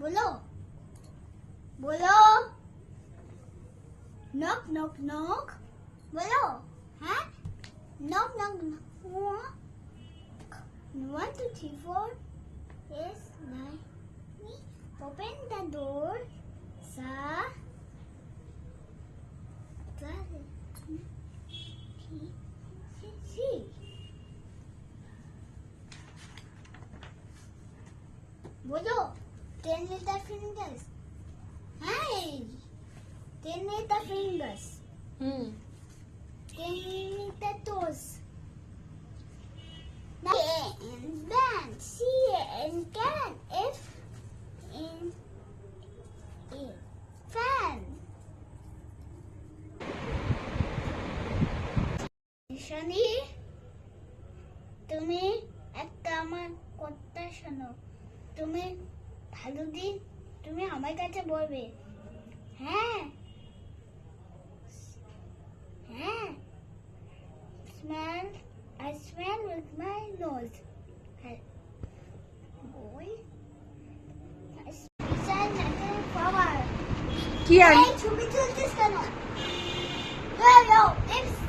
बोलो बोलो knock knock knock बोलो हाँ knock knock knock 1 2 3 4 yes 9 open the door sa see बोलो 10 little fingers hi 10 little fingers 10 little toes A and band C and can F and A fan শনি তুমি একটা আমার কথা শোনো তুমি ভালো দিন তুমি আমার কাছে বলবে হ্যাঁ হ্যাঁ smell I smell with my nose boy I smell nothing power কি আর এই ছবি তুলছিস কেন yo yo it's